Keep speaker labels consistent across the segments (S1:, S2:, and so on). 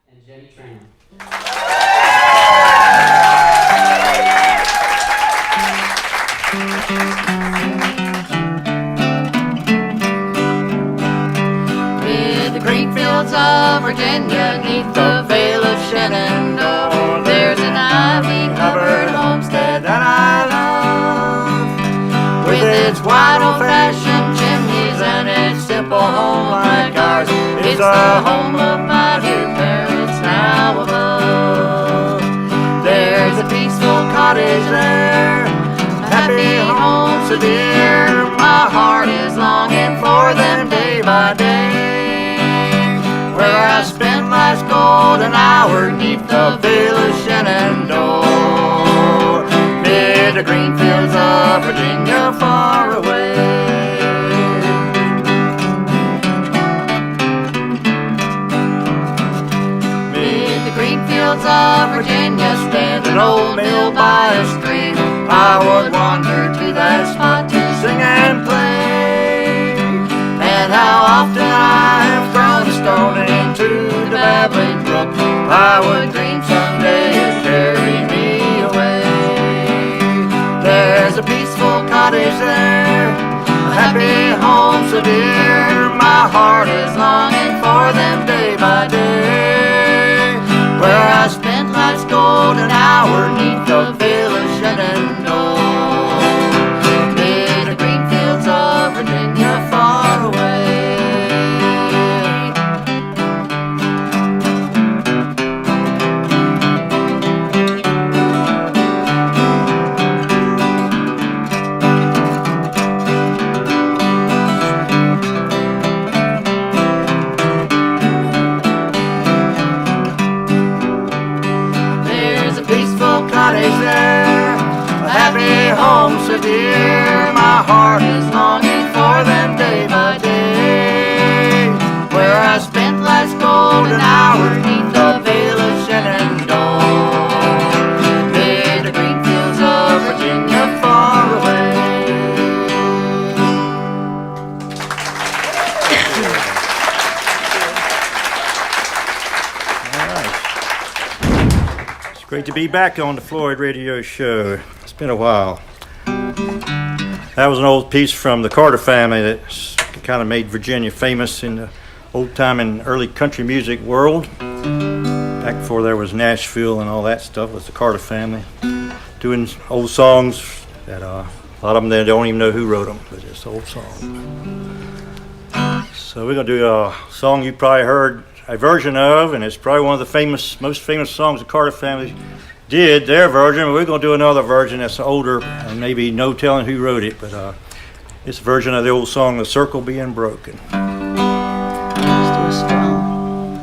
S1: and Jenny Tran.
S2: Mid the green fields of Virginia, neath the Vale of Shenandoah, there's an ivy-covered homestead that I love. With its wide old-fashioned chimneys and its simple home like ours, it's the home of my dear parents now above. There's a peaceful cottage there, a happy home so dear. My heart is longing for them day by day, where I spent life's golden hour 'neath the Vale of Shenandoah, mid the green fields of Virginia far away. Mid the green fields of Virginia stands an old mill by a stream. I would wander to that spot to sing and play. And how often I have thrown a stone into the babbling brook, I would dream someday it'd carry me away. There's a peaceful cottage there, a happy home so dear. My heart is longing for them day by day, where I spent life's golden hour 'neath the Vale of Shenandoah, mid the green fields of Virginia far away. There's a peaceful cottage there, a happy home so dear. My heart is longing for them day by day, where I spent life's golden hour 'neath the Vale of Shenandoah, mid the green fields of Virginia far away.
S3: It's great to be back on the Floyd radio show. It's been a while. That was an old piece from the Carter family that kind of made Virginia famous in the old time and early country music world. Back before there was Nashville and all that stuff, was the Carter family doing old songs that a lot of them they don't even know who wrote them, but it's old songs. So we're gonna do a song you probably heard a version of, and it's probably one of the most famous songs the Carter family did, their version, but we're going to do another version that's older and maybe no telling who wrote it, but it's a version of the old song, The Circle Being Broken.
S2: Let's do a strong.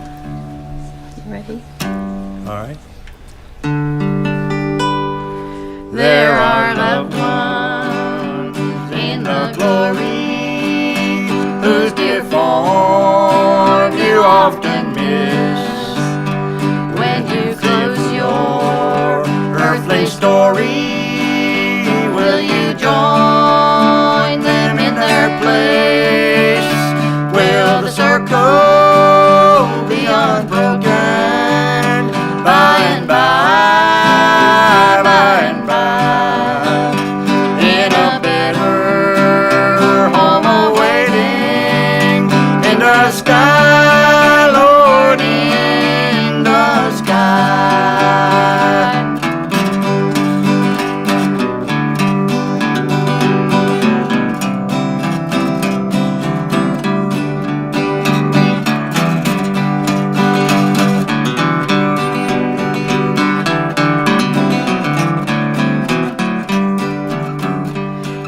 S2: You ready?
S3: All right.
S2: There are loved ones in the glory, whose dear form you often miss when you close your earthly story. Will you join them in their place? Will the circle be unbroken by and by, by and by, in a better home awaiting in the sky, Lord, in the sky.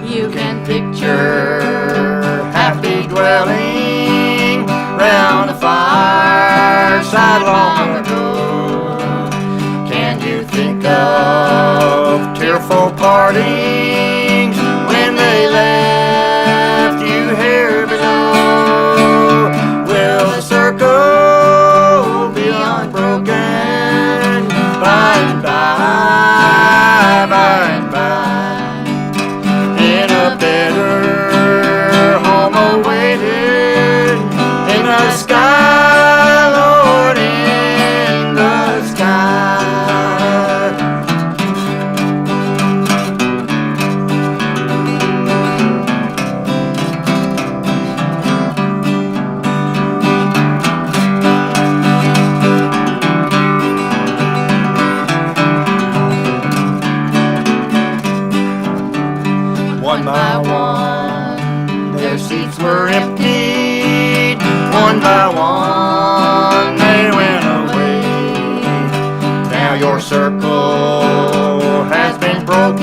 S2: You can picture happy dwelling round the fireside long ago. Can you think of tearful partings when they left you here below? Will the circle be unbroken by and by, by and by, in a better home awaited in the sky, Lord, in one by one. Their seats were emptied, one by one. They went away. Now your circle has been broken.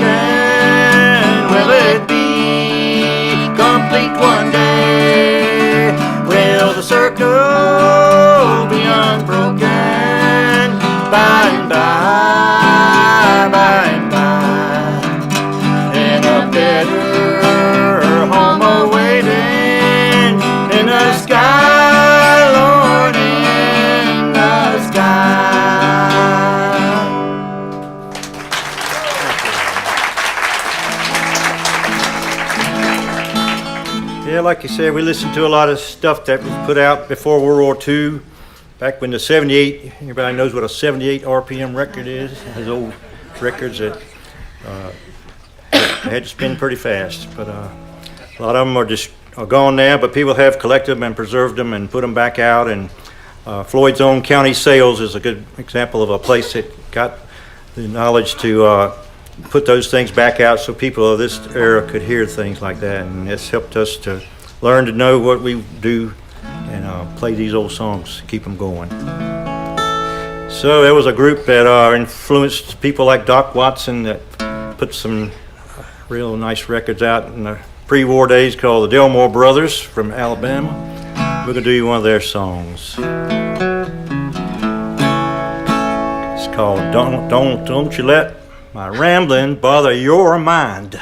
S2: Will it be complete one day? Will the circle be unbroken by and by, by and by? In a better home awaiting in the sky, Lord, in the sky.
S3: Yeah, like you said, we listened to a lot of stuff that was put out before World War II. Back when the 78, everybody knows what a 78 RPM record is. Those old records that they had to spin pretty fast. But a lot of them are gone now, but people have collected them and preserved them and put them back out. And Floyd's own county sales is a good example of a place that got the knowledge to put those things back out so people of this era could hear things like that. And it's helped us to learn to know what we do and play these old songs, keep them going. So there was a group that influenced people like Doc Watson that put some real nice records out in the pre-war days called the Delmore Brothers from Alabama. We're going to do you one of their songs. It's called Don't You Let My Rambling Bother Your Mind.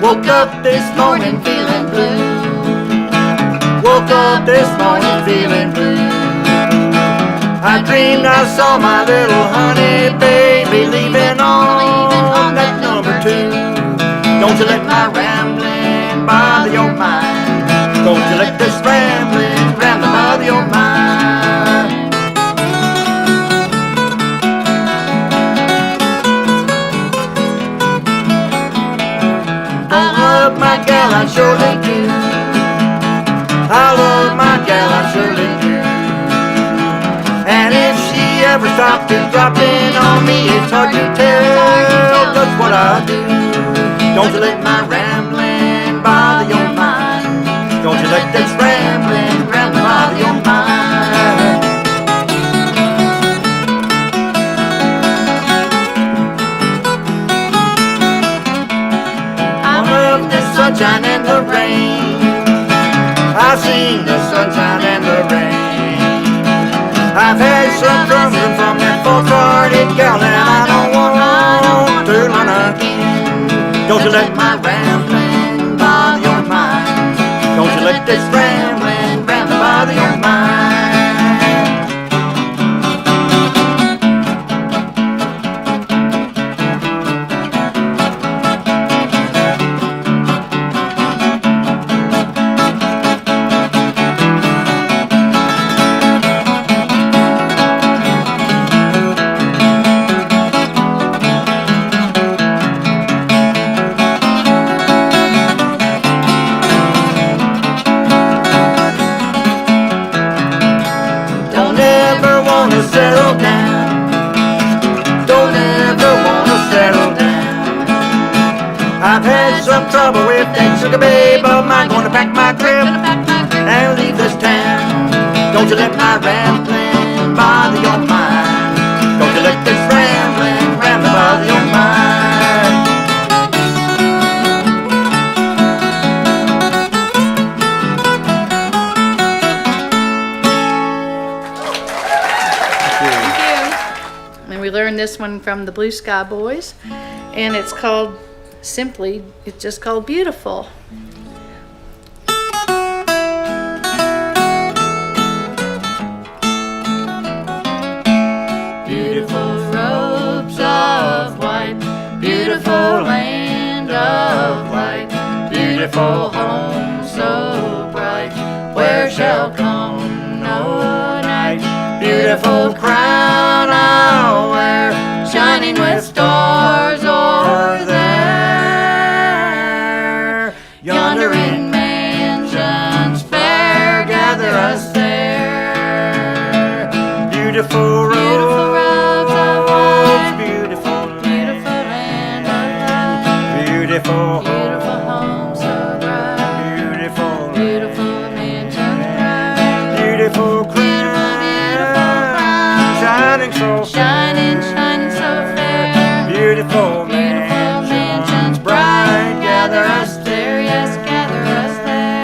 S2: Woke up this morning feeling blue. Woke up this morning feeling blue. I dreamed I saw my little honey baby leaving on that number 2. Don't you let my rambling bother your mind. Don't you let this rambling bother your mind. I love my gal, I surely do. I love my gal, I surely do. And if she ever stopped to drop in on me, it's hard to tell just what I do. Don't you let my rambling bother your mind. Don't you let this rambling bother your mind. I love the sunshine and the rain. I've seen the sunshine and the rain. I've had some drumming from that full-hearted gal, and I don't want to learn again. Don't you let my rambling bother your mind. Don't you let this rambling bother your mind. Settle down. Don't ever wanna settle down. I've had some trouble with that sugar babe of mine. Gonna pack my grip and leave this town. Don't you let my rambling bother your mind. Don't you let this rambling bother your mind.
S1: We learned this one from the Blue Sky Boys, and it's called simply, it's just called Beautiful.
S2: Beautiful robes of white, beautiful land of light, beautiful home so bright, where shall come no night. Beautiful crown I'll wear, shining with stars o'er there.
S3: Beautiful
S1: beautiful home so bright,
S3: beautiful,
S1: beautiful mansion bright,
S3: beautiful crown, shining so
S1: shining, shining so fair.
S3: beautiful
S1: Beautiful mansions bright, gather us there, yes, gather us there.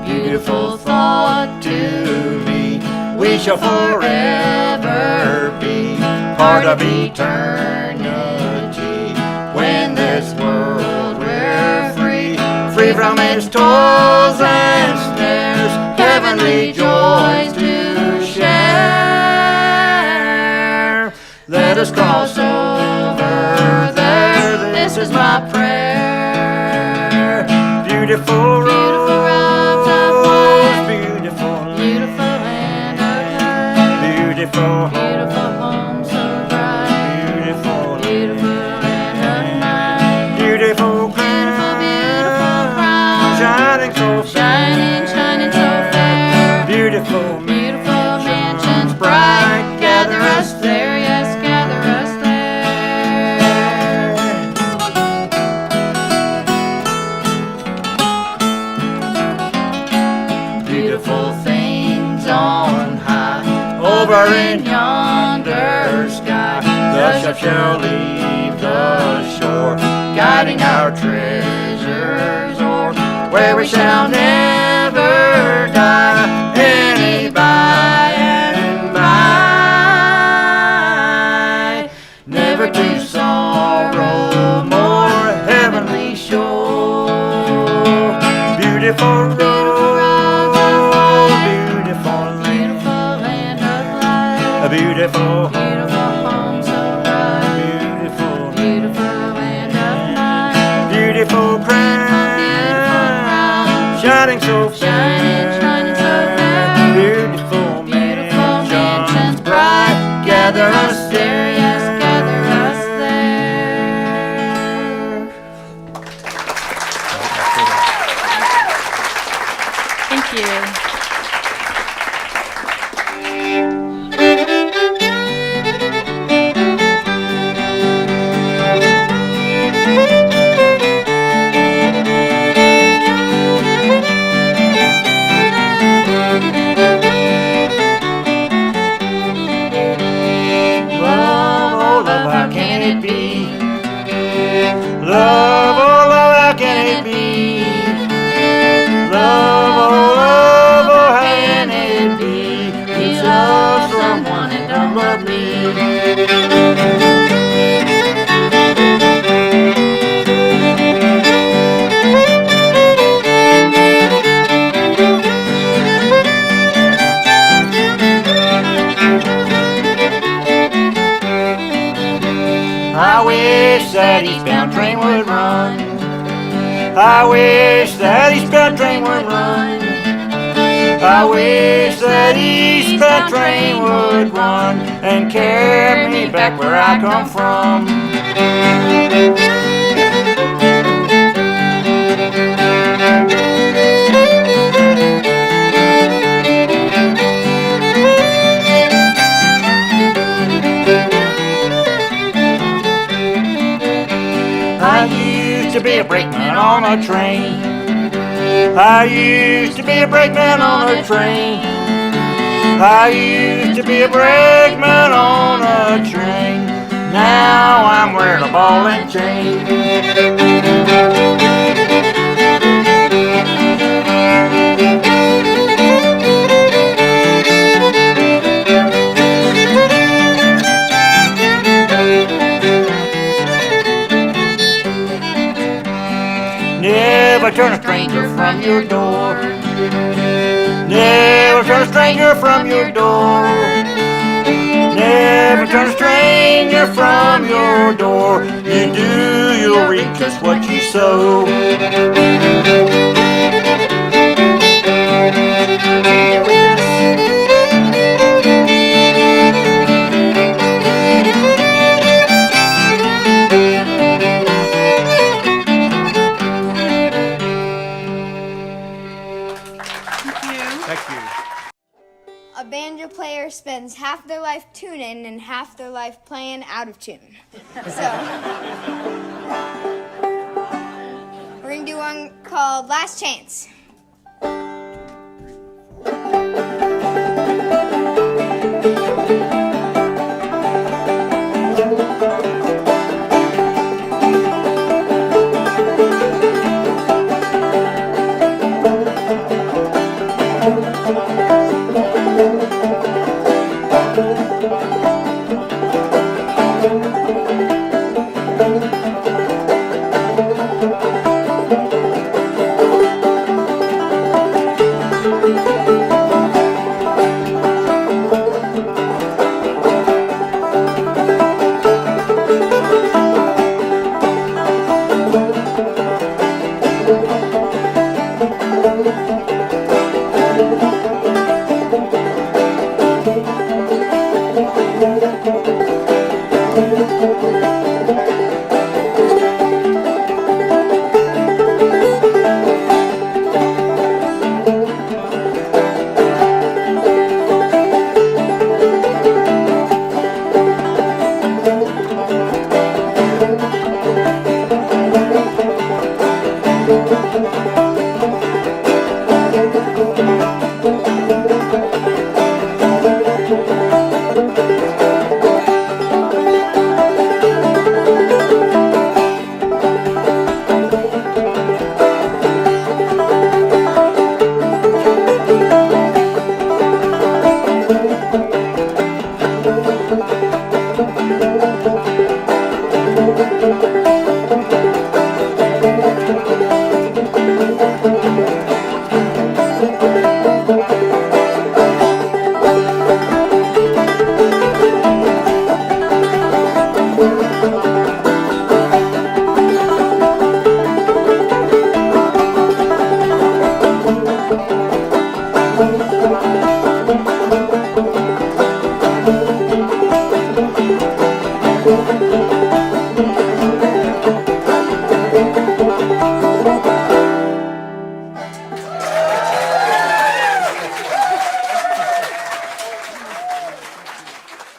S1: Beautiful thought to me,
S3: we shall forever be part of eternity. When this world we're free, free from its toils and snares, heavenly joys to share. Let us cross over there, this is my prayer. Beautiful roads of white,
S1: beautiful land of light,
S3: beautiful
S1: beautiful home so bright,
S3: beautiful
S1: beautiful land of night,
S3: beautiful
S1: beautiful, beautiful crown,
S3: shining so
S1: shining, shining so fair.
S3: beautiful
S1: Beautiful mansions bright, gather us there, yes, gather us there. Beautiful things on high, over in yonder sky. The ship shall leave the shore, guiding our treasures o'er, where we shall never die, any by and by, never to sorrow more, heavenly shore. Beautiful road, beautiful land of light, a beautiful home so bright, beautiful land of night, beautiful crown, shining so shining so fair. Beautiful mansions bright, gather us there, yes, gather us there. Thank you. Love, oh love, how can it be? Love, oh love, how can it be? Love, oh love, oh how can it be? You love someone and don't love me. I wish that eastbound train would run. I wish that eastbound train would run. I wish that eastbound train would run and carry me back where I come from. I used to be a brakeman on a train. I used to be a brakeman on a train. I used to be a brakeman on a train. Now I'm wearing a ball and chain. Never turn a stranger from your door. Never turn a stranger from your door. Never turn a stranger from your door. You do, you'll reap just what you sow.
S4: A banjo banjo player spends half their life tuning and half their life playing out of tune. So, we're going to do one called Last Chance.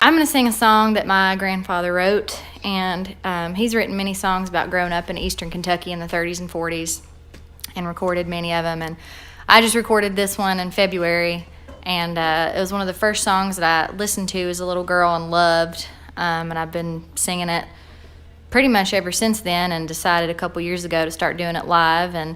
S5: I'm going to sing a song that my grandfather wrote, and he's written many songs about growing up in eastern Kentucky in the 30s and 40s and recorded many of them. And I just recorded this one in February, and it was one of the first songs that I listened to as a little girl and loved, and I've been singing it pretty much ever since then, and decided a couple years ago to start doing it live, and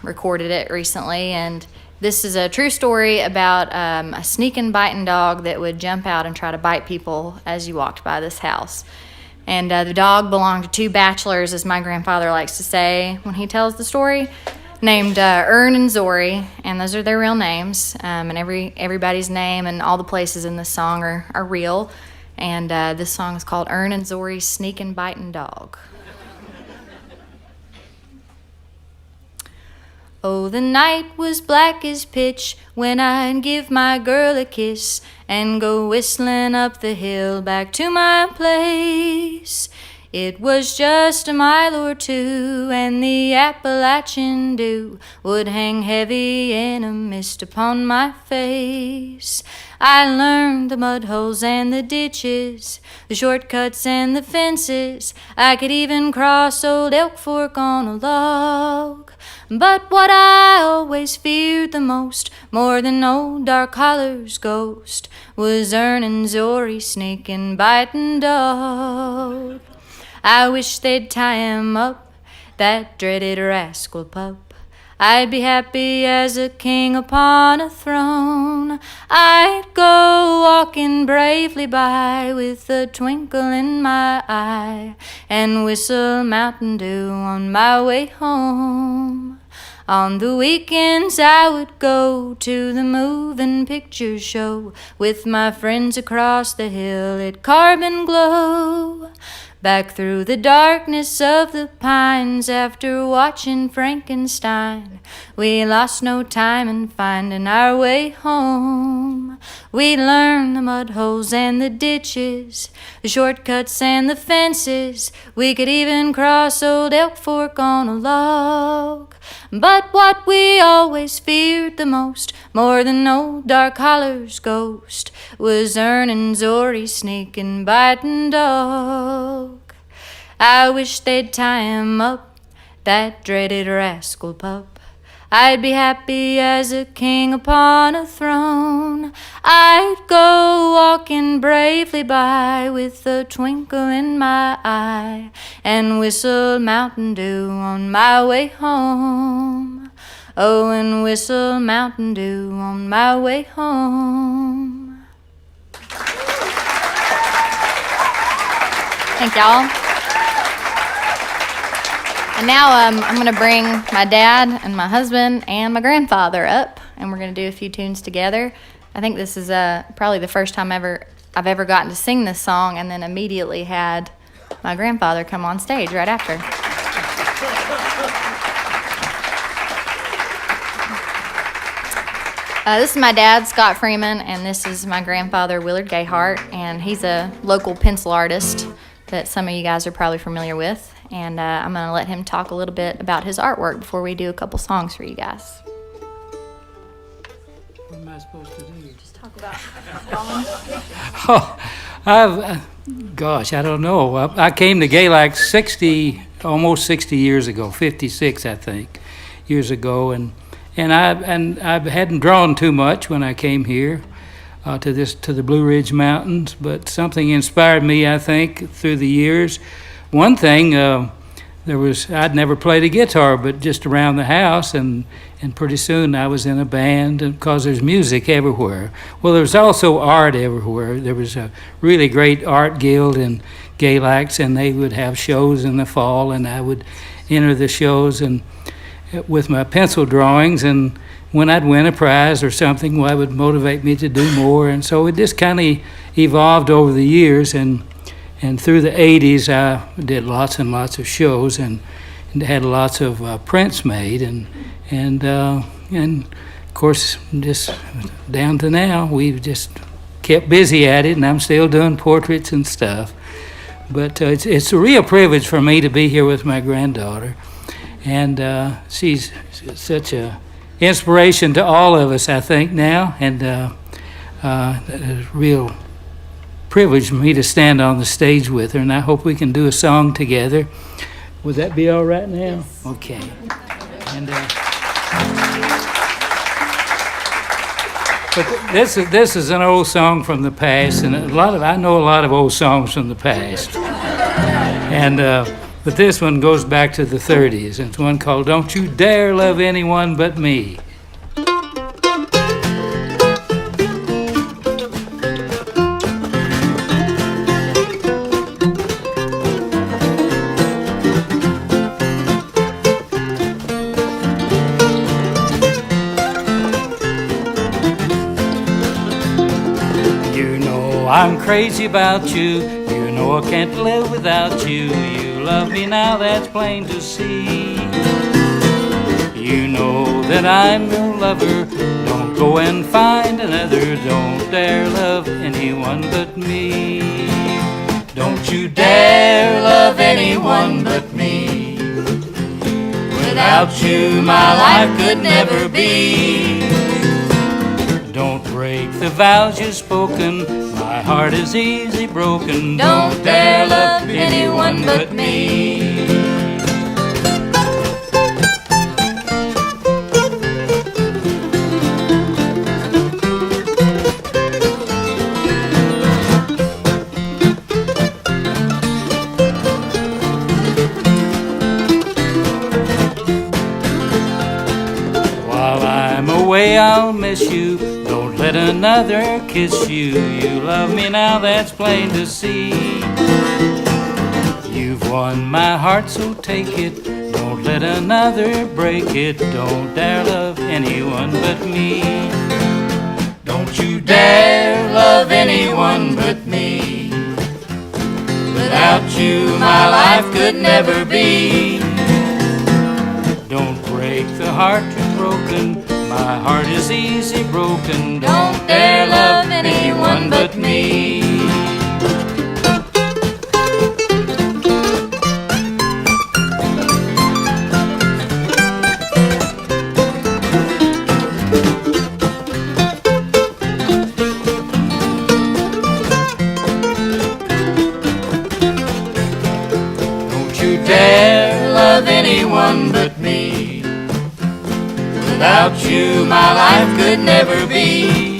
S5: recorded it recently. And this is a true story about a sneaking, biting dog that would jump out and try to bite people as you walked by this house. And the dog belonged to two bachelors, as my grandfather likes to say when he tells the story, named Ern and Zori, and those are their real names. And everybody's name and all the places in this song are real. And this song is called Ern and Zori's Sneaking, Biting Dog. Oh, the night was black as pitch when I'd give my girl a kiss and go whistling up the hill back to my place. It was just a mile or two, and the Appalachian dew would hang heavy in a mist upon my face. I learned the mud holes and the ditches, the shortcuts and the fences. I could even cross old Elk Fork on a log. But what I always feared the most, more than old Dark Holler's ghost, was Ern Zori's sneaking, biting dog. I wish they'd tie him up, that dreaded rascal pup. I'd be happy as a king upon a throne. I'd go walking bravely by with a twinkle in my eye and whistle Mountain Dew on my way home. On the weekends I would go to the moving picture show with my friends across the hill at Carbon Glow. Back through the darkness of the pines after watching Frankenstein, we lost no time in finding our way home. We learned the mud holes and the ditches, the shortcuts and the fences. We could even cross old Elk Fork on a log. But what we always feared the most, more than old Dark Holler's ghost, was Ernin, Zori, Sneak, and Biting Dog. I wish they'd tie him up, that dreaded rascal pup. I'd be happy as a king upon a throne. I'd go walking bravely by with a twinkle in my eye and whistle Mountain Dew on my way home. Oh, and whistle Mountain Dew on my way home. Thank y'all. And now I'm going to bring my dad and my husband and my grandfather up, and we're going to do a few tunes together. I think this is probably the first time I've ever gotten to sing this song, and then immediately had my grandfather come on stage right after. This is my dad, Scott Freeman, and this is my grandfather, Willard Gayhart, and he's a local pencil artist that some of you guys are probably familiar with. And I'm going to let him talk a little bit about his artwork before we do a couple songs for you guys.
S6: What am I supposed to do?
S5: Just talk about
S6: Gosh, I don't know. I came to Galax almost 60 years ago, 56, I think, years ago, and I hadn't drawn too much when I came here to the Blue Ridge Mountains, but something inspired me, I think, through the years. One thing, I'd never played a guitar, but just around the house, and pretty soon I was in a band, because there's music everywhere. Well, there's also art everywhere. There was a really great art guild in Galax, and they would have shows in the fall, and I would enter the shows and with my pencil drawings, and when I'd win a prize or something, well, that would motivate me to do more, and so it just kind of evolved over the years, and through the 80s, I did lots and lots of shows and had lots of prints made. And of course, just down to now, we've just kept busy at it, and I'm still doing portraits and stuff. But it's a real privilege for me to be here with my granddaughter. And she's such a inspiration to all of us, I think, now. And a real privilege for me to stand on the stage with her, and I hope we can do a song together. Would that be all right now? Yes. Okay. And but this is an old song from the past, and I know a lot of old songs from the past. And but this one goes back to the 30s. It's one called "Don't You Dare Love Anyone But Me." I'm crazy about you, you know I can't live without you. You love me now, that's plain to see. You know that I'm your lover, don't go and find another. Don't dare love anyone but me. Don't you dare love anyone but me. Without you my life could never be. Don't break the vows you've spoken, my heart is easy broken. Don't dare love anyone but me. While I'm away I'll miss you, don't let another kiss you. You love me now, that's plain to see. You've won my heart, so take it. Don't let another break it. Don't dare love anyone but me. Don't you dare love anyone but me. Without you my life could never be. Don't break the heart you've broken, my heart is easy broken. Don't dare love anyone but me. Don't you dare love anyone but me. Without you, my life could never be.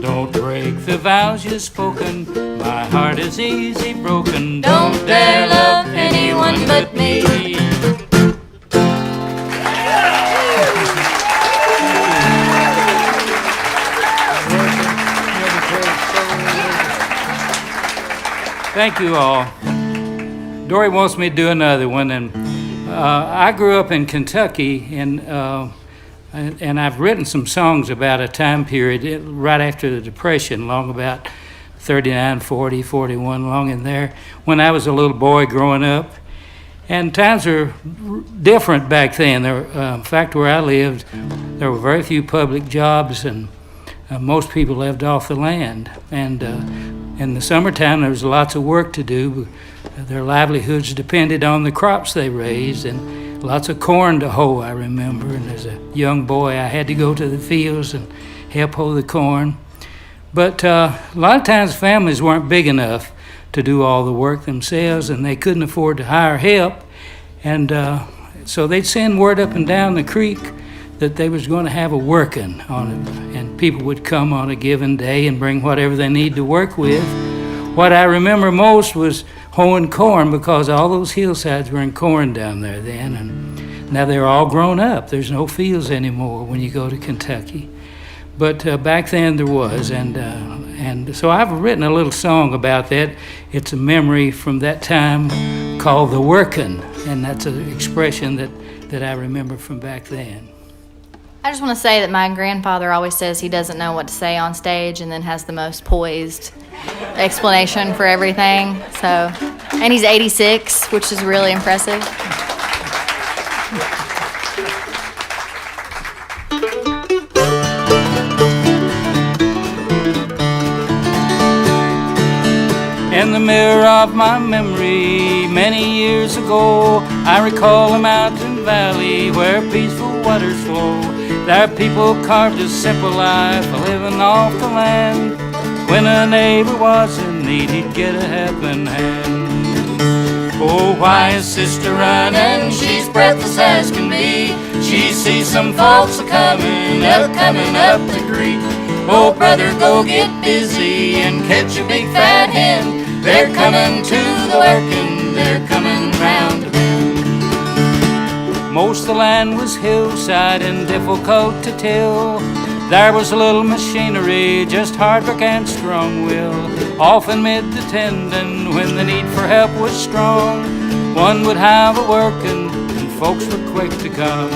S6: Don't break the vows you've spoken. My heart is easy broken. Don't dare love anyone but me. Thank you all. Dory wants me to do another one, and I grew up in Kentucky, and I've written some songs about a time period right after the Depression, long about 39, 40, 41, long in there, when I was a little boy growing up. And times were different back then. In fact, where I lived, there were very few public jobs, and most people lived off the land. And in the summertime, there was lots of work to do. Their livelihoods depended on the crops they raised, and lots of corn to hoe, I remember. And as a young boy, I had to go to the fields and help hoe the corn. But a lot of times families weren't big enough to do all the work themselves, and they couldn't afford to hire help. And so they'd send word up and down the creek that they was going to have a working on it, and people would come on a given day and bring whatever they need to work with. What I remember most was hoeing corn, because all those hillsides were in corn down there then, and now they're all grown up. There's no fields anymore when you go to Kentucky. But back then there was, and so I've written a little song about that. It's a memory from that time called The Workin', and that's an expression that I remember from back then.
S5: I just want to say that my grandfather always says he doesn't know what to say on stage and then has the most poised explanation for everything. So, and he's 86, which is really impressive.
S6: In the mirror of my memory, many years ago, I recall a mountain valley where peaceful waters flow. There people carved a simple life, living off the land. When a neighbor was in need, he'd get a helping hand. Oh, why is sister running? She's breathless as can be. She sees some folks coming up the creek. Oh, brother, go get busy and catch a big fat hen. They're coming to the working, they're coming round the bend. Most of the land was hillside and difficult to till. There was little machinery, just hard work and strong will. Often mid the tending when the need for help was strong. One would have a working and folks were quick to come.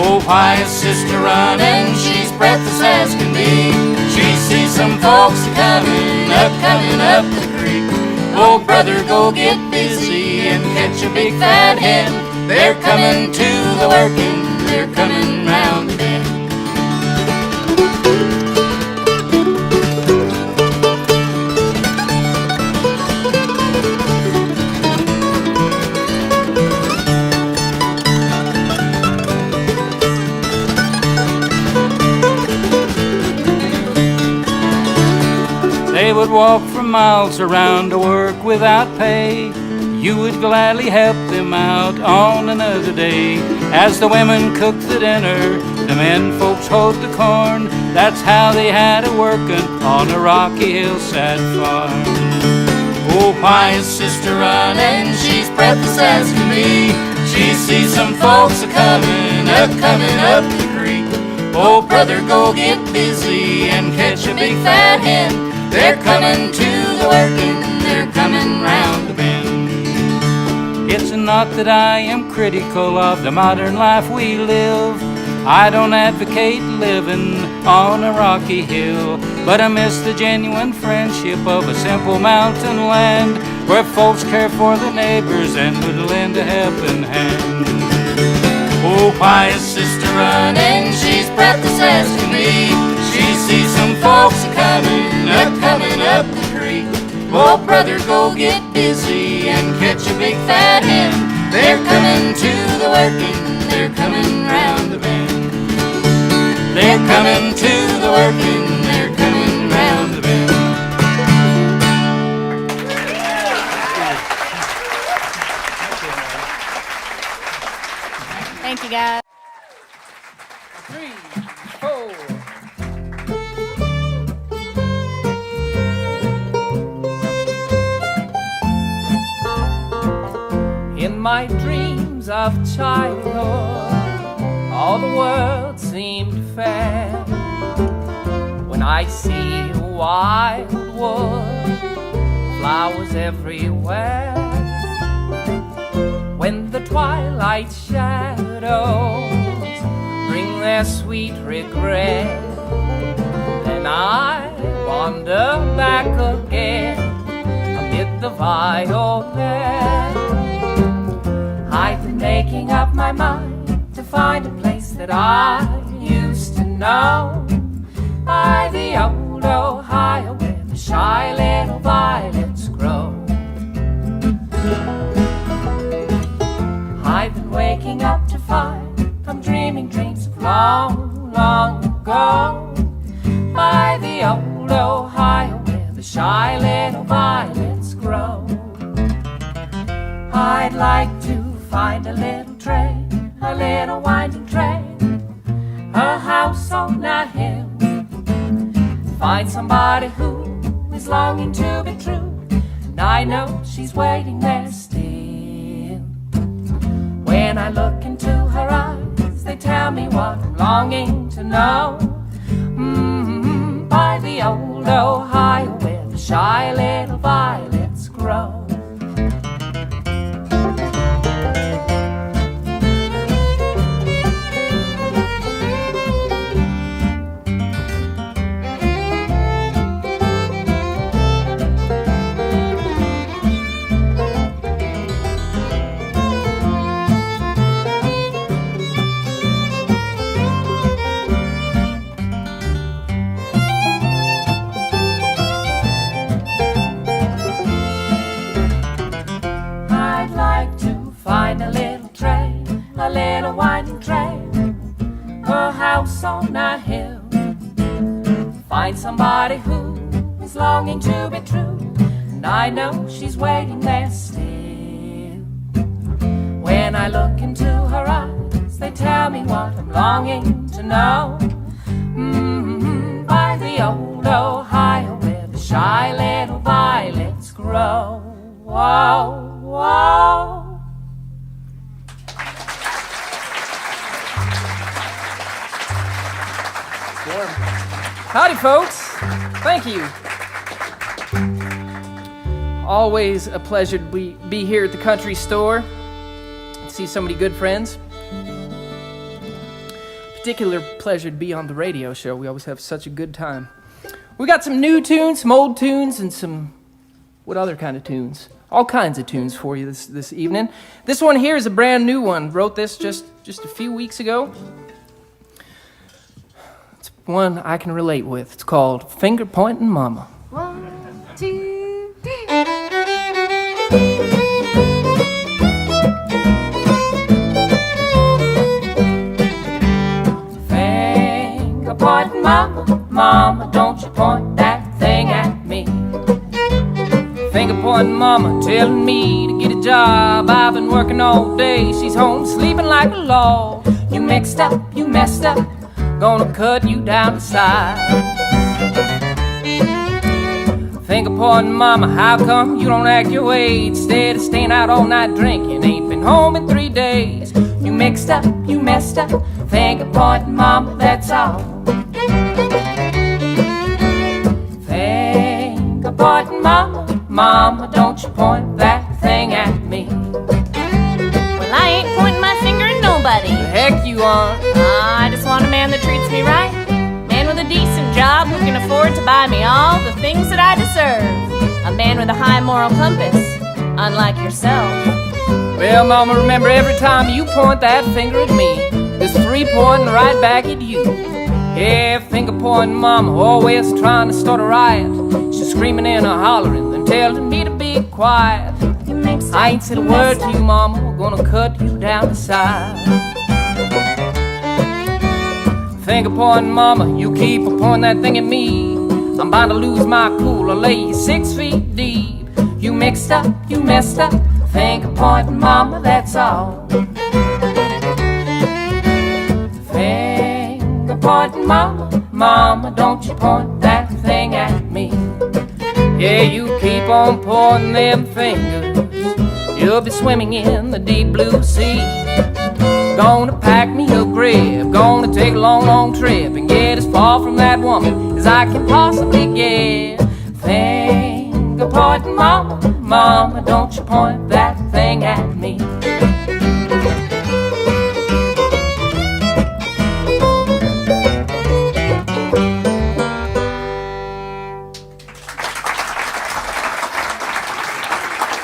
S6: Oh, why is sister running? She's breathless as can be. She sees some folks coming up the creek. Oh, brother, go get busy and catch a big fat hen. They're coming to the working, they're coming round the bend. They would walk for miles around to work without pay. You would gladly help them out on another day. As the women cooked the dinner, the men folks hoed the corn. That's how they had it working on a rocky hillside farm. Oh, why is sister running? She's breathless as can be. She sees some folks coming up the creek. Oh, brother, go get busy and catch a big fat hen. They're coming to the working, they're coming round the bend. It's not that I am critical of the modern life we live. I don't advocate living on a rocky hill, but I miss the genuine friendship of a simple mountain land where folks care for their neighbors and would lend a helping hand. Oh, why is sister running? She's breathless as can be. She sees some folks
S2: Oh, brother, go get busy and catch a big fat hen. They're coming to the working, they're coming round the bend. They're coming to the working, they're coming round the bend.
S5: Thank you, guys.
S7: 3, 4. In my dreams of childhood, all the world seemed fair. When I see a wild wood, flowers everywhere. When the twilight shadows bring their sweet regret, then I wander back again amid the violet. I've been making up my mind to find a place that I used to know, by the old Ohio where the shy little violets grow. I've been waking up to find I'm dreaming dreams of long, long ago, by the old Ohio where the shy little violets grow. I'd like to find a little train, a little winding train, a house on a hill. Find somebody who is longing to be true, and I know she's waiting there still. When I look into her eyes, they tell me what I'm longing to know. By the old Ohio where the shy little violets grow. Find a little train, a little winding train, a house on a hill. Find somebody who is longing to be true, and I know she's waiting there still. When I look into her eyes, they tell me what I'm longing to know. By the old Ohio where the shy little violets grow. Whoa, whoa. Howdy, folks. Thank you. Always a pleasure to be here at the country store and see so many good friends. Particular pleasure to be on the radio show. We always have such a good time. We got some new tunes, some old tunes, and some, what other kind of tunes? All kinds of tunes for you this evening. This one here is a brand new one. Wrote this just a few weeks ago. One I can relate with. It's called Finger Pointin' Mama.
S8: 1, 2, 3.
S2: Finger pointin' mama, mama, don't you point that thing at me. Finger pointin' mama, telling me to get a job. I've been working all day, she's home sleeping like a log. You mixed up, you messed up, gonna cut you down the side. Finger pointing mama, how come you don't act your way? Instead of staying out all night drinking, ain't been home in 3 days. You mixed up, you messed up, finger pointing mama, that's all. Finger pointing mama, mama, don't you point that thing at me.
S5: Well, I ain't pointing my finger at nobody.
S2: The heck you aren't.
S5: I just want a man that treats me right. Man with a decent job who can afford to buy me all the things that I deserve. A man with a high moral compass, unlike yourself.
S2: Well, mama, remember every time you point that finger at me, there's 3 pointing right back at you.
S7: Yeah, finger-pointing mama, always trying to start a riot. She's screaming and hollering, then telling me to be quiet. I ain't said a word to you, mama, we're gonna cut you down the side. Finger-pointing mama, you keep pointing that thing at me. I'm bound to lose my cool, I'll lay you 6 feet deep. You mixed up, you messed up, finger-pointing mama, that's all. Finger-pointing mama, mama, don't you point that thing at me. Yeah, you keep on pointing them fingers, you'll be swimming in the deep blue sea. Gonna pack me a grip, gonna take a long, long trip and get as far from that woman as I can possibly get. Finger-pointing mama, mama, don't you point that thing at me.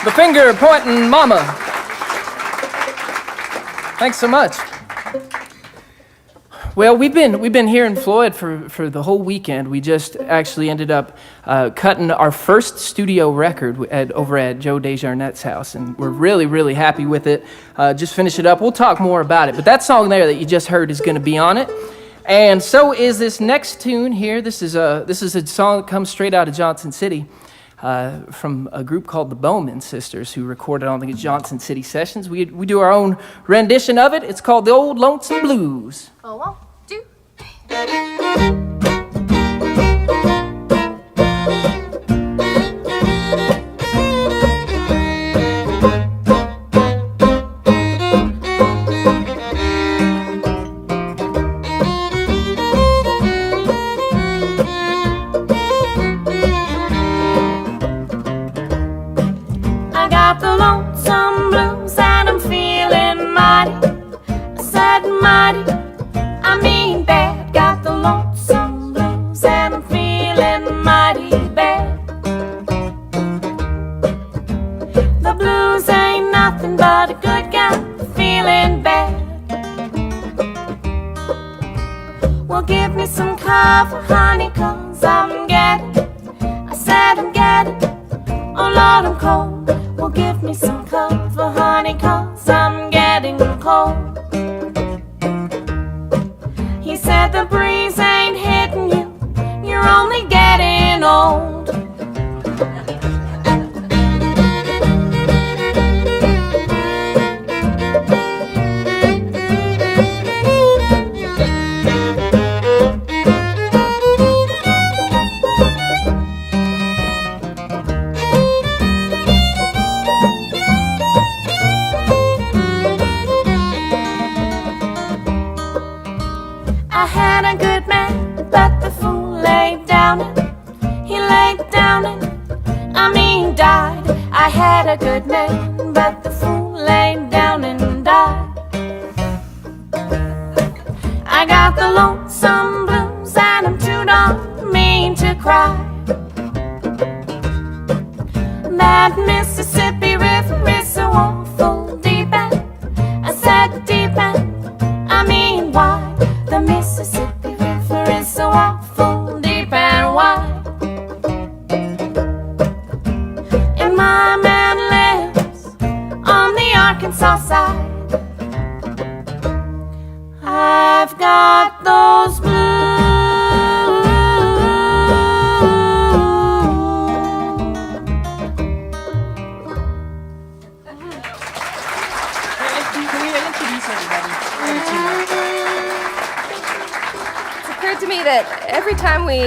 S7: The finger-pointing mama. Thanks so much. Well, we've been hearing Floyd for the whole weekend. We just actually ended up cutting our first studio record over at Joe Desjardins' house, and we're really, really happy with it. Just finish it up. We'll talk more about it, but that song there that you just heard is going to be on it, and so is this next tune here. This is a song that comes straight out of Johnson City. From a group called the Bowman Sisters, who recorded on the Johnson City Sessions. We do our own rendition of it. It's called The Old Lonesome Blues.
S8: Oh, 1, 2,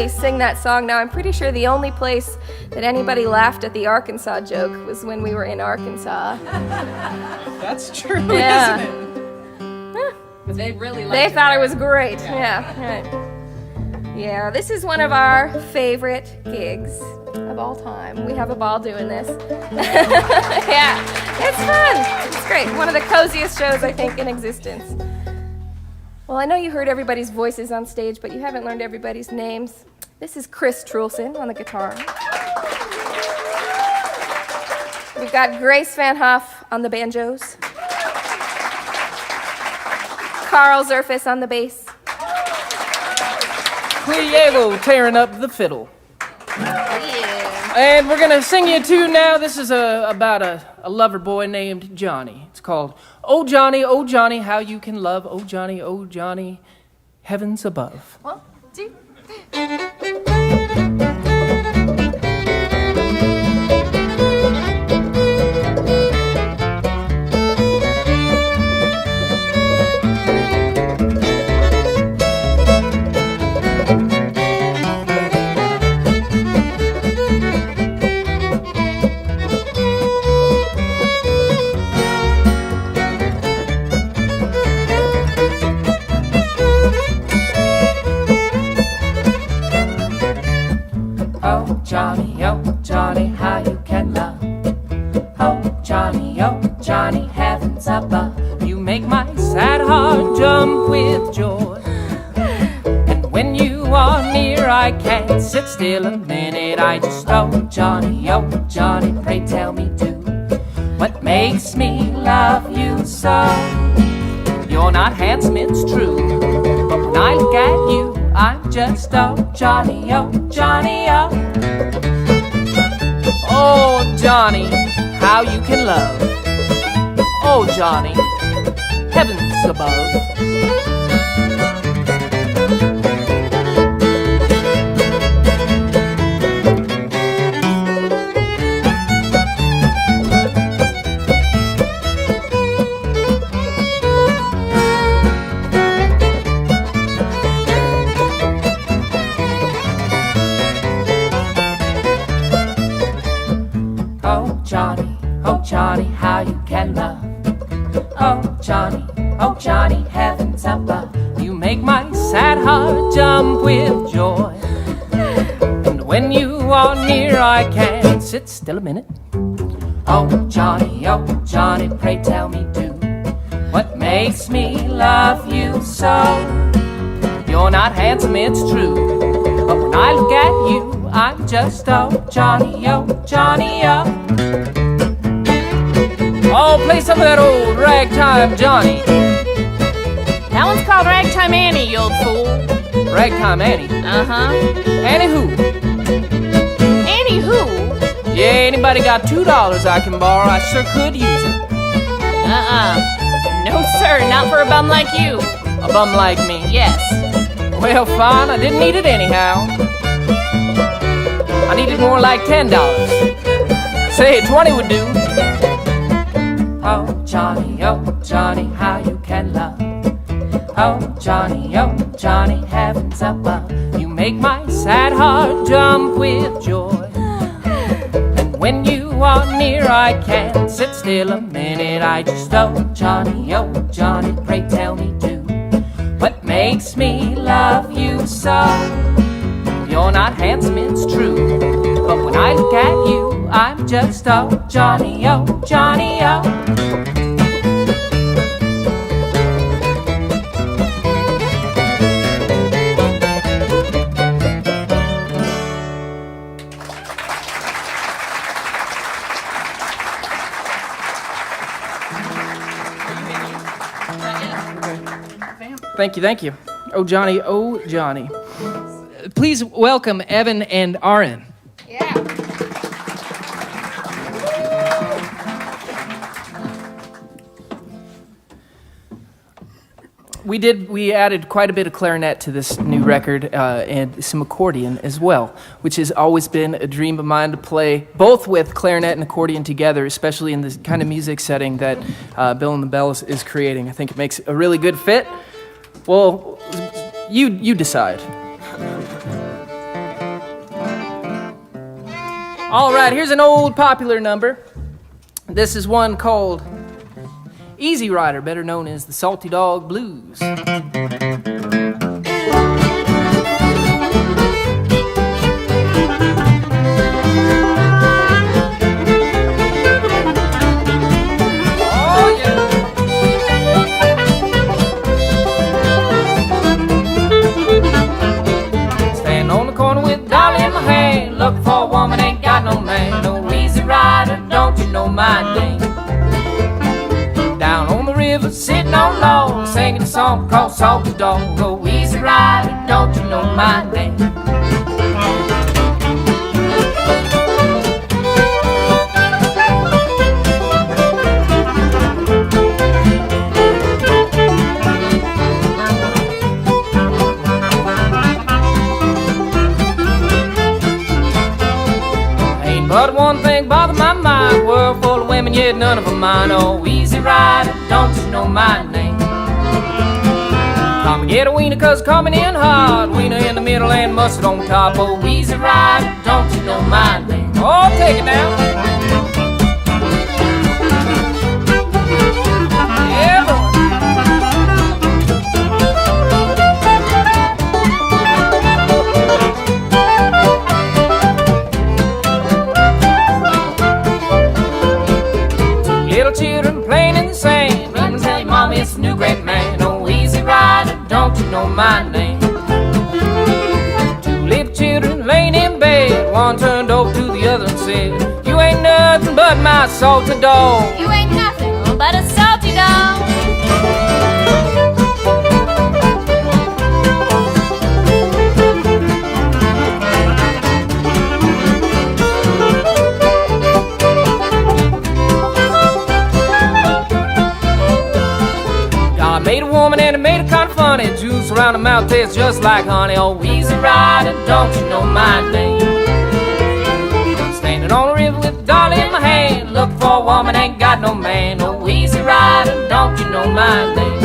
S8: sing that song. Now, I'm pretty sure the only place that anybody laughed at the Arkansas joke was when we were in Arkansas.
S9: That's true,
S8: yeah.
S9: isn't it? But they really liked
S8: They
S9: it
S8: thought
S9: there.
S8: it was great.
S9: Yeah.
S8: Yeah, right. Yeah, this is one of our favorite gigs of all time. We have a ball doing this. Yeah, it's fun. It's great. One of the coziest shows, I think, in existence. Well, I know you heard everybody's voices on stage, but you haven't learned everybody's names. This is Chris Trulson on the guitar. We've got Grace Van Hoff on the banjos. Carl Zerfis on the bass.
S7: Diego tearing up the fiddle.
S8: Yeah.
S7: And we're gonna sing you a tune now. This is about a lover boy named Johnny. It's called Oh Johnny, How You Can Love. Oh Johnny, Heavens Above.
S8: 1, 2.
S7: Oh Johnny, how you can love. Oh Johnny, heavens above. You make my sad heart jump with joy. And when you are near, I can't sit still a minute. I just, oh Johnny, pray tell me do what makes me love you so. You're not handsome, it's true, but when I look at you, I'm just, oh Johnny, oh. Oh Johnny, how you can love. Oh Johnny, heavens above. Oh Johnny, how you can love. Oh Johnny, heavens above. You make my sad heart jump with joy. And when you are near, I can't sit still a minute. Oh Johnny, pray tell me do what makes me love you so. You're not handsome, it's true, but when I look at you, I'm just, oh Johnny, oh. Oh, play some of that old Ragtime Johnny.
S8: That one's called Ragtime Annie, you old fool.
S7: Ragtime Annie?
S8: Uh-huh.
S7: Annie who?
S8: Annie who?
S7: Yeah, anybody got $2 I can borrow? I sure could use it.
S8: No, sir, not for a bum like you.
S7: A bum like me?
S8: Yes.
S7: Well, fine, I didn't need it anyhow. I needed more like $10. Say, 20 would do. Oh Johnny, how you can love. Oh Johnny, heavens above. You make my sad heart jump with joy. And when you are near, I can't sit still a minute. I just, oh Johnny, pray tell me do what makes me love you so. You're not handsome, it's true, but when I look at you, I'm just, oh Johnny, oh. Thank you. Oh Johnny. Please welcome Evan and Aaron.
S4: Yeah.
S7: We added quite a bit of clarinet to this new record and some accordion as well, which has always been a dream of mine to play both with clarinet and accordion together, especially in this kind of music setting that Bill and the Bells is creating. I think it makes a really good fit. Well, you decide. All right, here's an old popular number. This is one called Easy Rider, better known as the Salty Dog Blues. Looking for a woman, ain't got no man. No easy rider, don't you know my name? Down on the river, sitting on log, singing a song called Salty Dog. Oh, easy rider, don't you know my name? But one thing bothered my mind, world full of women, yet none of them mine. Oh, easy rider, don't you know my name? Come and get a wiener, cause coming in hard. Wiener in the middle and mustard on top. Oh, easy rider, don't you know my name? Oh, take it now. Yeah, Lord. Little children playing in the sand. Run and tell your mama it's a new great man. Oh, easy rider, don't you know my name? Two little children laying in bed. One turned over to the other and said, you ain't nothing but my salty dog.
S5: You ain't nothing but a salty dog.
S7: God made a woman and it made her kind of funny. Juice around her mouth tastes just like honey. Oh, easy rider, don't you know my name? Standing on the river with a dollar in my hand, look for a woman, ain't got no man. Oh, easy rider, don't you know my name?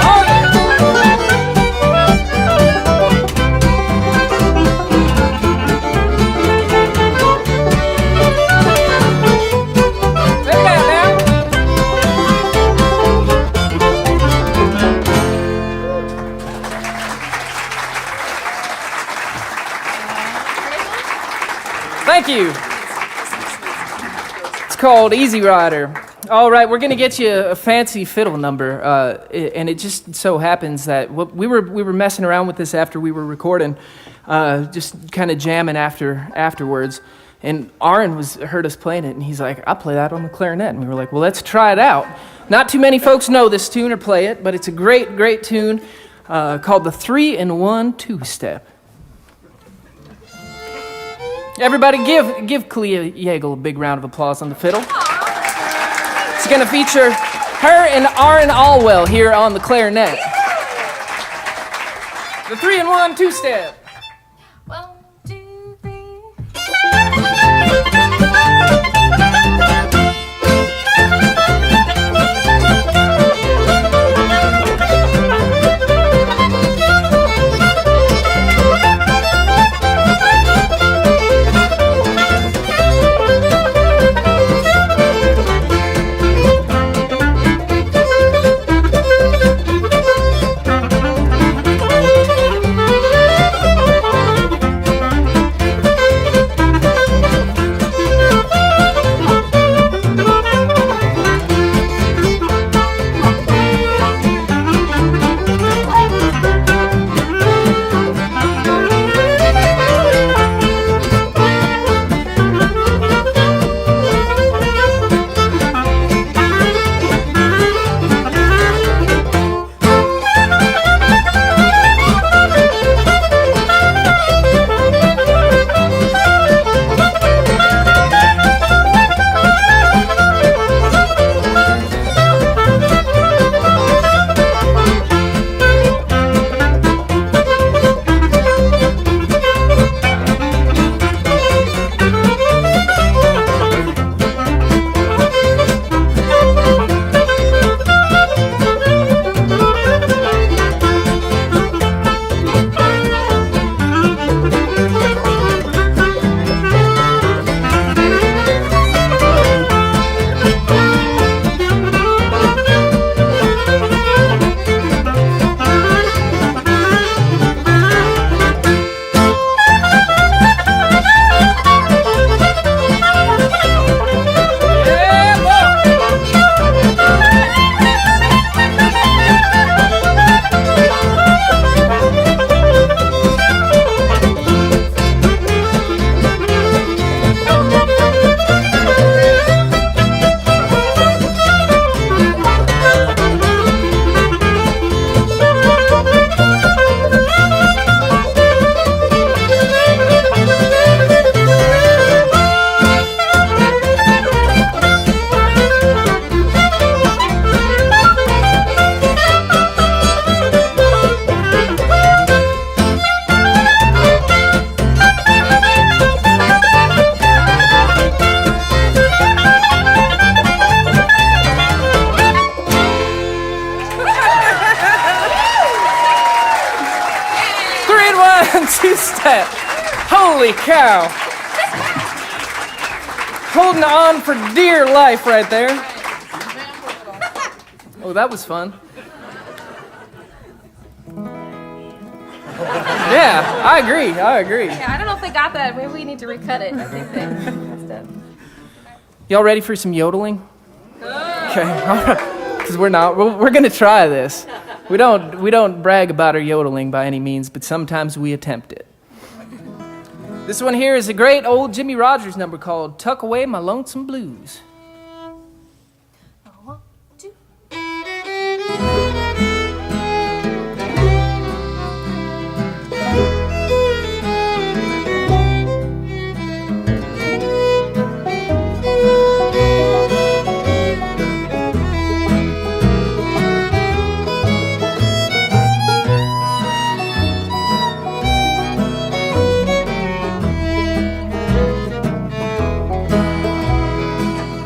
S7: Oh, yeah. Take that now. Thank you. It's called Easy Rider. All right, we're gonna get you a fancy fiddle number, and it just so happens that we were messing around with this after we were recording, just kind of jamming afterwards, and Aaron heard us playing it, and he's like, "I'll play that on the clarinet," and we were like, "Well, let's try it out." Not too many folks know this tune or play it, but it's a great tune called the 3-in-1 two-step. Everybody give Clea Yeagle a big round of applause on the fiddle. It's going to feature her and Aaron Allwell here on the clarinet. The 3-in-1 two-step.
S5: 1, 2, 3.
S7: that? Holy cow. Holding on for dear life right there. Oh, that was fun. Yeah, I agree.
S8: Yeah, I don't know if they got that. Maybe we need to recut it. I think they messed up.
S7: Y'all ready for some yodeling? Okay, all right. Because we're not. We're gonna try this. We don't brag about our yodeling by any means, but sometimes we attempt it. This one here is a great old Jimmy Rogers number called "Tuck Away My Lonesome Blues."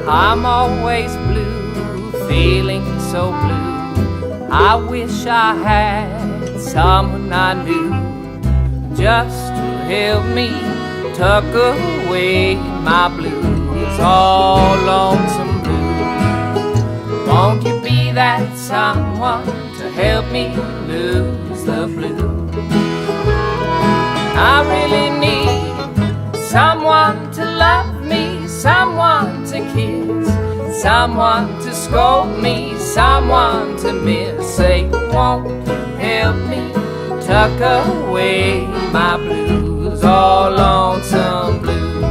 S7: I'm always blue, feeling so blue. I wish I had someone I knew just to help me tuck away my blues, all lonesome blue. Won't you be that someone to help me lose the blues? I really need someone to love me, someone to kiss, someone to scold me, someone to miss. Say, won't you help me tuck away my blues, all lonesome blues?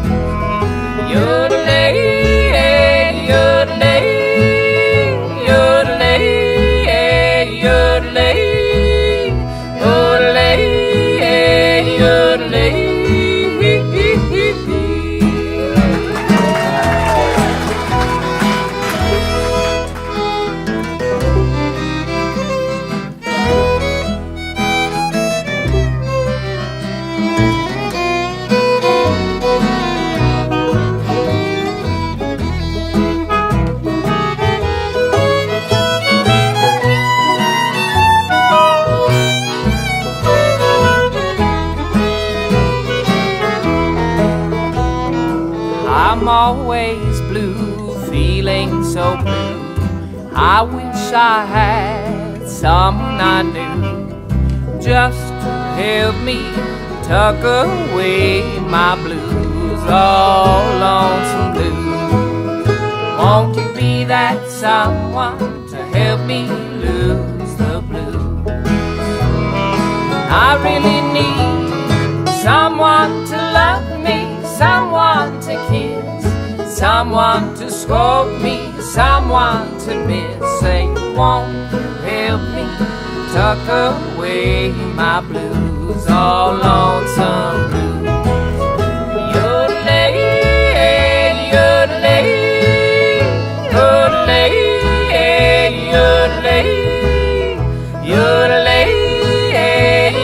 S7: Yodelay, yodelay, yodelay, yodelay, yodelay, yodelay. I'm always blue, feeling so blue. I wish I had someone I knew just to help me tuck away my blues, all lonesome blue. Won't you be that someone to help me lose the blues? I really need someone to love me, someone to kiss, someone to scold me, someone to miss. Say, won't you help me tuck away my blues, all lonesome blues? Yodelay, yodelay, yodelay, yodelay, yodelay,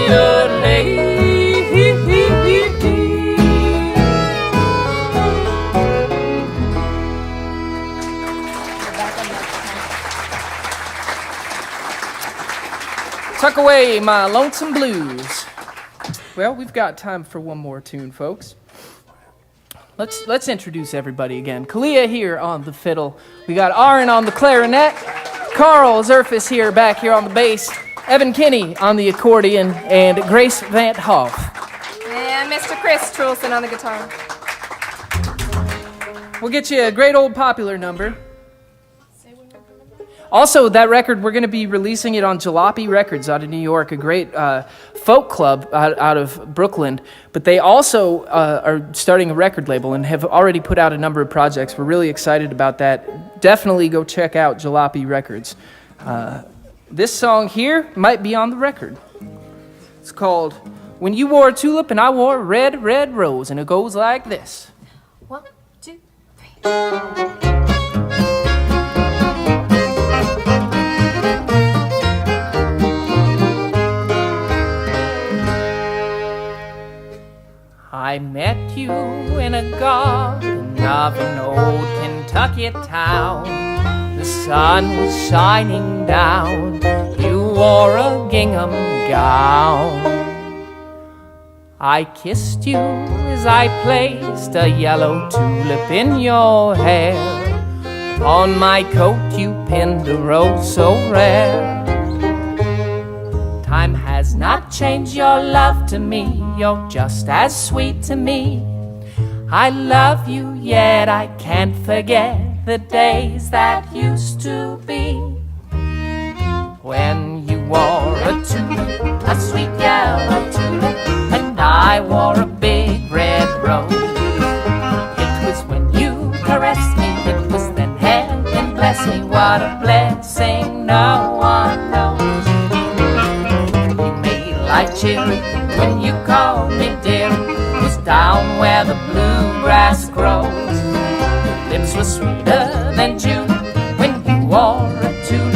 S7: yodelay. Tuck away my lonesome blues. Well, we've got time for one more tune, folks. Let's introduce everybody again. Kalia here on the fiddle. We got Aaron on the clarinet. Carl Zerfis here back here on the bass. Evan Kinney on the accordion, and Grace Van Hoff.
S8: And Mr. Chris Trulson on the guitar.
S7: We'll get you a great old popular number. Also, that record, we're going to be releasing it on Jalopy Records out of New York, a great folk club out of Brooklyn. But they also are starting a record label and have already put out a number of projects. We're really excited about that. Definitely go check out Jalopy Records. This song here might be on the record. It's called When You Wore a Tulip and I Wore a Red, Red Rose, and it goes like this.
S8: 1, 2, 3.
S7: I met you in a garden of an old Kentucky town. The sun was shining down. You wore a gingham gown. I kissed you as I placed a yellow tulip in your hair. On my coat you pinned a rose so rare. Time has not changed your love to me. You're just as sweet to me. I love you, yet I can't forget the days that used to be. When you wore a tulip, a sweet yellow tulip, and I wore a big red rose. It was when you caressed me, it was then heaven bless me. What a blessing no one knows. You made life cheery when you called me dearie. It was down where the bluegrass grows. Your lips were sweeter than June when you wore a tulip,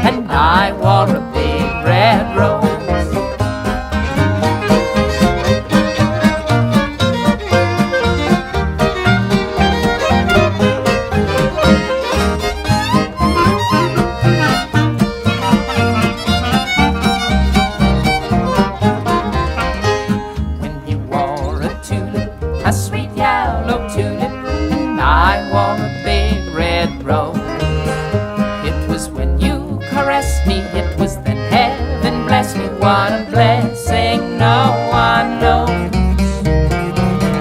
S7: and I wore a big red rose. When you wore a tulip, a sweet yellow tulip, and I wore a big red rose. It was when you caressed me, it was then heaven bless me. What a blessing no one knows.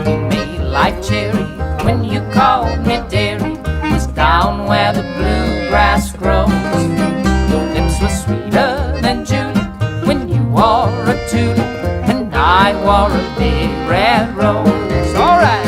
S7: You made life cheery when you called me dearie. It was down where the bluegrass grows. Your lips were sweeter than Julie when you wore a tulip, and I wore a big red rose. All right.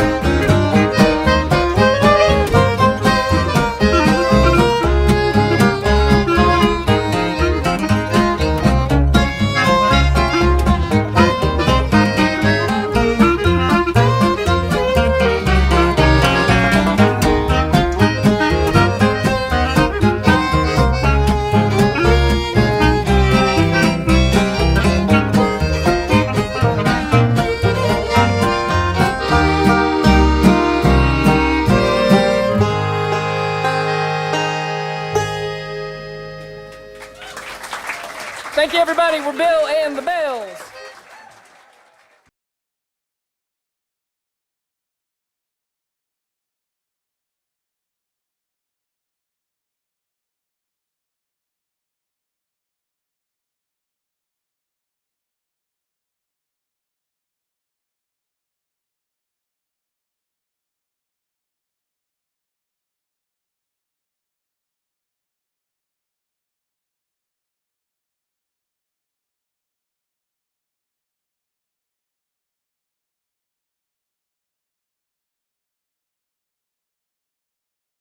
S7: Thank you, everybody. We're Bill and the band.